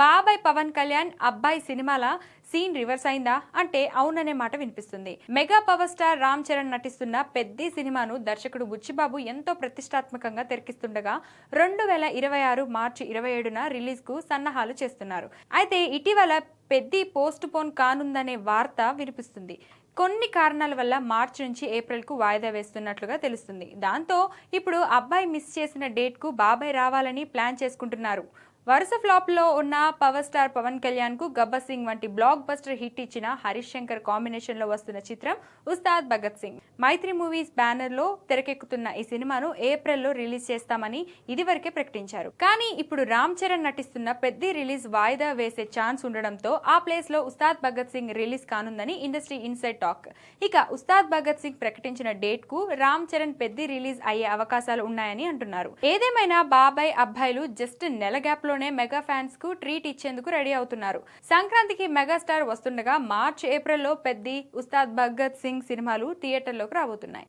బాబాయ్ పవన్ కళ్యాణ్ అబ్బాయి సినిమాల సీన్ రివర్స్ అయిందా అంటే అవుననే మాట వినిపిస్తుంది. Mega power star Ram Charan నటిస్తున్న పెద్ది సినిమాను దర్శకుడు బుచ్చిబాబు ఎంతో ప్రతిష్టాత్మకంగా తెరకెక్కిస్తుండగా 2026 మార్చి 27న రిలీజ్ కు సన్నాహాలు చేస్తున్నారు. అయితే ఇటీవల పెద్ది పోస్ట్ పోన్ కానుందనే వార్త వినిపిస్తుంది. కొన్ని కారణాల వల్ల మార్చి నుంచి ఏప్రిల్ కు వాయిదా వేస్తున్నట్లుగా తెలుస్తుంది. దాంతో ఇప్పుడు అబ్బాయి మిస్ చేసిన డేట్ కు బాబాయ్ రావాలని ప్లాన్ చేసుకుంటున్నారు. వరుస ఫ్లాప్ లో ఉన్న పవర్ స్టార్ పవన్ కళ్యాణ్ కు గబ్బర్ సింగ్ వంటి బ్లాక్ బస్టర్ హిట్ ఇచ్చిన హరీష్ శంకర్ కాంబినేషన్ లో వస్తున్న చిత్రం ఉస్తాద్ భగత్ సింగ్. మైత్రి మూవీస్ బ్యానర్ లో తెరకెక్కుతున్న ఈ సినిమాను ఏప్రిల్ లో రిలీజ్ చేస్తామని ఇదివరకే ప్రకటించారు. కానీ ఇప్పుడు రామ్ చరణ్ నటిస్తున్న పెద్ది రిలీజ్ వాయిదా వేసే ఛాన్స్ ఉండడంతో ఆ ప్లేస్ లో ఉస్తాద్ భగత్ సింగ్ రిలీజ్ కానుందని ఇండస్ట్రీ ఇన్సైడ్ టాక్. ఇక ఉస్తాద్ భగత్ సింగ్ ప్రకటించిన డేట్ కు రామ్ చరణ్ పెద్ది రిలీజ్ అయ్యే అవకాశాలు ఉన్నాయని అంటున్నారు. ఏదేమైనా బాబాయ్ అబ్బాయిలు జస్ట్ నెల గ్యాప్ లోనే మెగా ఫ్యాన్స్ కు ట్రీట్ ఇచ్చేందుకు రెడీ అవుతున్నారు. సంక్రాంతికి మెగాస్టార్ వస్తుండగా మార్చ్ ఏప్రిల్ లో పెద్ది, ఉస్తాద్ భగత్ సింగ్ సినిమాలు థియేటర్లోకి రాబోతున్నాయి.